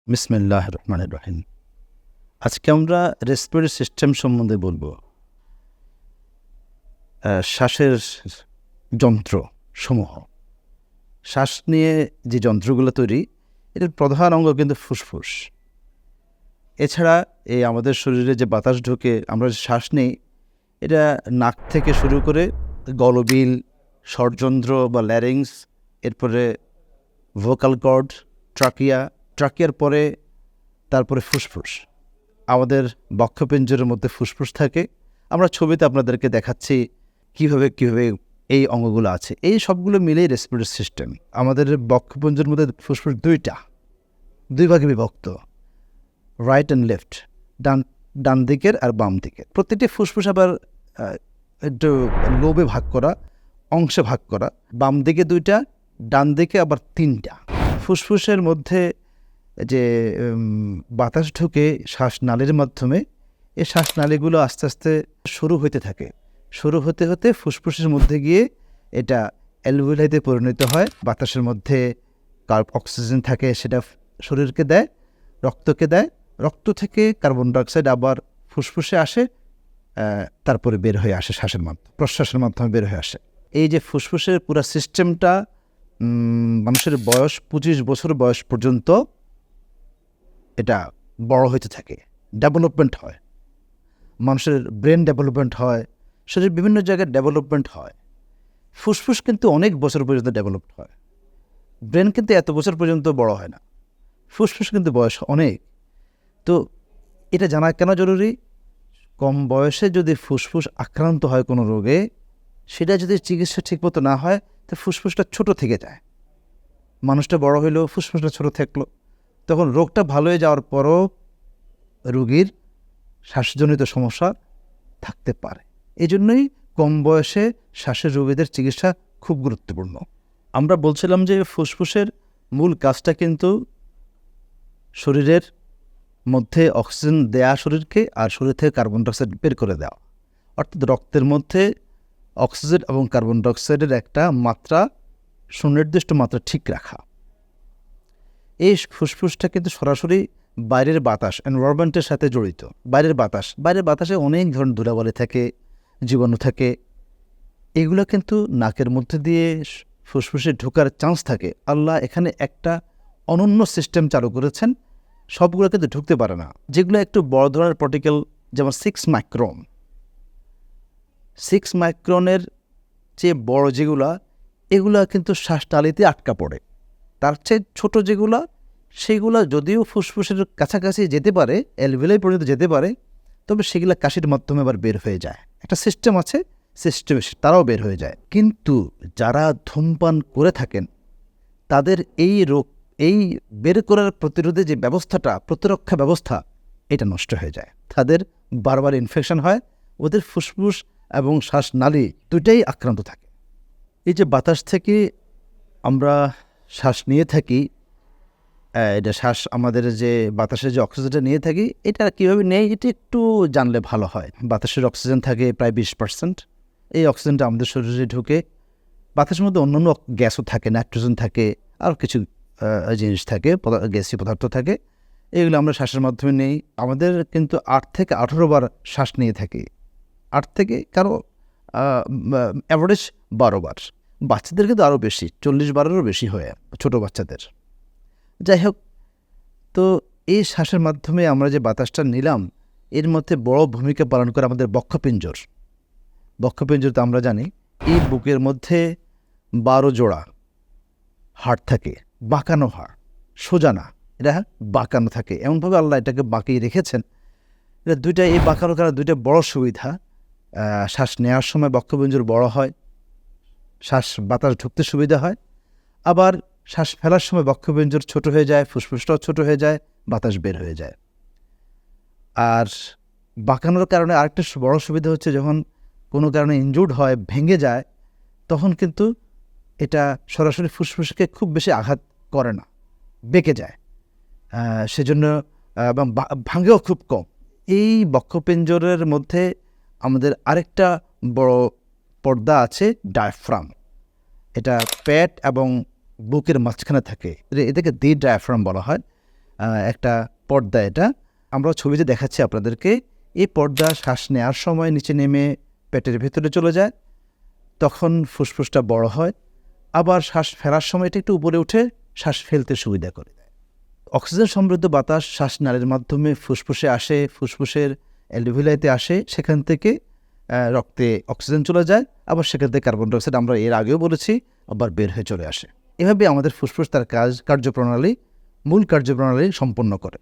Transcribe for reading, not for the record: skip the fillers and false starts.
বিসমিল্লাহির রহমানির রহিম। আজকে আমরা রেসপিরেটরি সিস্টেম সম্বন্ধে বলবো। শ্বাসের যন্ত্র সমূহ, শ্বাস নিয়ে যে যন্ত্রগুলো তৈরি, এটার প্রধান অঙ্গ কিন্তু ফুসফুস। এছাড়া এই আমাদের শরীরে যে বাতাস ঢোকে, আমরা যে শ্বাস নিই, এটা নাক থেকে শুরু করে গলবিল, শ্বরযন্ত্র বা ল্যারিংস, এরপরে ভোকাল কর্ড, ট্রাকিয়ার পরে তারপরে ফুসফুস। আমাদের বক্ষপিঞ্জরের মধ্যে ফুসফুস থাকে। আমরা ছবিতে আপনাদেরকে দেখাচ্ছি কীভাবে এই অঙ্গগুলো আছে। এই সবগুলো মিলেই রেসপিরেটরি সিস্টেম। আমাদের বক্ষপিঞ্জরের মধ্যে ফুসফুস দুই ভাগে বিভক্ত, রাইট অ্যান্ড লেফট, ডান দিকের আর বাম দিকের। প্রত্যেকটি ফুসফুস আবার একটু লোবে ভাগ করা, অংশে ভাগ করা। বাম দিকে 2টা, ডান দিকে আবার 3টা। ফুসফুসের মধ্যে যে বাতাস ঢুকে শ্বাসনালীর মাধ্যমে, এই শ্বাসনালীগুলো আস্তে আস্তে শুরু হতে হতে ফুসফুসের মধ্যে গিয়ে এটা অ্যালভিওলাইতে পরিণত হয়। বাতাসের মধ্যে অক্সিজেন থাকে, সেটা শরীরকে দেয়, রক্তকে দেয়। রক্ত থেকে কার্বন ডাইঅক্সাইড আবার ফুসফুসে আসে, তারপরে বের হয়ে আসে প্রশ্বাসের মাধ্যমে বের হয়ে আসে। এই যে ফুসফুসের পুরো সিস্টেমটা মানুষের বয়স 25 বছর বয়স পর্যন্ত এটা বড় হইতে থাকে, ডেভেলপমেন্ট হয়। মানুষের ব্রেন ডেভেলপমেন্ট হয়, শরীরের বিভিন্ন জায়গায় ডেভেলপমেন্ট হয়। ফুসফুস কিন্তু অনেক বছর পর্যন্ত ডেভেলপড হয়। ব্রেন কিন্তু এত বছর পর্যন্ত বড় হয় না, ফুসফুস কিন্তু বয়স অনেক। তো এটা জানা কেন জরুরি? কম বয়সে যদি ফুসফুস আক্রান্ত হয় কোনো রোগে, সেটা যদি চিকিৎসা ঠিকমতো না হয়, তো ফুসফুসটা ছোট থেকে যায়। মানুষটা বড় হইলেও ফুসফুসটা ছোট থাকলো, তখন রোগটা ভালো হয়ে যাওয়ার পরও রোগীর শ্বাসজনিত সমস্যা থাকতে পারে। এই জন্যই কম বয়সে শ্বাসের রোগীদের চিকিৎসা খুব গুরুত্বপূর্ণ। আমরা বলছিলাম যে ফুসফুসের মূল কাজটা কিন্তু শরীরের মধ্যে অক্সিজেন দেয়া শরীরকে, আর শরীর থেকে কার্বন ডাইঅক্সাইড বের করে দেওয়া। অর্থাৎ রক্তের মধ্যে অক্সিজেন এবং কার্বন ডাইঅক্সাইডের একটা মাত্রা, সুনির্দিষ্ট মাত্রা ঠিক রাখা। এই ফুসফুসটা কিন্তু সরাসরি বাইরের বাতাস, এনভায়রনমেন্টের সাথে জড়িত। বাইরের বাতাসে অনেক ধরনের ধুলাবালি থাকে, জীবাণু থাকে। এগুলো কিন্তু নাকের মধ্যে দিয়ে ফুসফুসে ঢোকার চান্স থাকে। আল্লাহ এখানে একটা অনন্য সিস্টেম চালু করেছেন, সবগুলো কিন্তু ঢুকতে পারে না। যেগুলো একটু বড় ধরনের পার্টিকেল, যেমন 6 মাইক্রনের চেয়ে বড় যেগুলা, এগুলা কিন্তু শ্বাসনালীতে আটকা পড়ে। তার চেয়ে ছোট যেগুলা, সেগুলা যদিও ফুসফুসের কাছাকাছি যেতে পারে, অ্যালভিওলাই পর্যন্ত যেতে পারে, তবে সেগুলা কাশির মাধ্যমে আবার বের হয়ে যায়। একটা সিস্টেম আছে, সিস্টেমে তারাও বের হয়ে যায়। কিন্তু যারা ধূমপান করে থাকেন, তাদের এই বের করার প্রতিরোধে যে ব্যবস্থাটা, প্রতিরক্ষা ব্যবস্থা, এটা নষ্ট হয়ে যায়। তাদের বারবার ইনফেকশন হয়, ওদের ফুসফুস এবং শ্বাসনালী দুটাই আক্রান্ত থাকে। এই যে বাতাস থেকে আমরা শ্বাস নিয়ে থাকি, এটা শ্বাস, আমাদের যে বাতাসের যে অক্সিজেনটা নিয়ে থাকি, এটা কীভাবে নেই এটা একটু জানলে ভালো হয়। বাতাসের অক্সিজেন থাকে প্রায় 20%। এই অক্সিজেনটা আমাদের শরীরে ঢুকে। বাতাসের মধ্যে অন্যান্য গ্যাসও থাকে, নাইট্রোজেন থাকে, আর কিছু জিনিস থাকে, গ্যাসীয় পদার্থ থাকে। এগুলো আমরা শ্বাসের মাধ্যমে নেই। আমাদের কিন্তু 8 থেকে 18 বার শ্বাস নিয়ে থাকি। 8 থেকে কারো অ্যাভারেজ 12 বার। বাচ্চাদের কিন্তু আরও বেশি, 40 বারেরও বেশি হয় ছোটো বাচ্চাদের। যাই হোক, তো এই শ্বাসের মাধ্যমে আমরা যে বাতাসটা নিলাম, এর মধ্যে বড় ভূমিকা পালন করে আমাদের বক্ষপিঞ্জর। তো আমরা জানি এই বুকের মধ্যে 12 জোড়া হাড় থাকে, বাঁকানো হাড়, সোজা না, এটা বাঁকানো থাকে। এমনভাবে আল্লাহ এটাকে বাঁকিয়ে রেখেছেন। এটা দুইটা, এই বাঁকানো কারণে দুইটা বড় সুবিধা। শ্বাস নেওয়ার সময় বক্ষপিঞ্জর বড় হয়, বাতাস ঢুকতে সুবিধা হয়। আবার শ্বাস ফেলার সময় বক্ষপিঞ্জর ছোট হয়ে যায়, ফুসফুসটাও ছোট হয়ে যায়, বাতাস বের হয়ে যায়। আর বাঁকানোর কারণে আরেকটা বড় সুবিধা হচ্ছে, যখন কোনো কারণে ইনজুর্ড হয়, ভেঙে যায়, তখন কিন্তু এটা সরাসরি ফুসফুসকে খুব বেশি আঘাত করে না, বেঁকে যায়। সেজন্য এবং ভাঙেও খুব কম। এই বক্ষপিঞ্জরের মধ্যে আমাদের আরেকটা বড় পর্দা আছে, ডায়াফ্রাম। এটা পেট এবং বুকের মাঝখানে থাকে, এটাকে ডায়াফ্রাম বলা হয়। একটা পর্দা, এটা আমরা ছবিতে দেখাচ্ছি আপনাদেরকে। এই পর্দা শ্বাস নেওয়ার সময় নিচে নেমে পেটের ভেতরে চলে যায়, তখন ফুসফুসটা বড় হয়, আবার শ্বাস ফেরার সময় এটা একটু উপরে উঠে শ্বাস ফেলতে সুবিধা করে দেয়। অক্সিজেন সমৃদ্ধ বাতাস শ্বাসনালীর মাধ্যমে ফুসফুসে আসে, ফুসফুসের অ্যালভিওলাইতে আসে, সেখান থেকে রক্তে অক্সিজেন চলে যায়, আবার সেখান থেকে কার্বন ডাইঅক্সাইড, আমরা এর আগেও বলেছি, আবার বের হয়ে চলে আসে। এভাবে আমাদের ফুসফুস তার মূল কার্যপ্রণালী সম্পন্ন করে।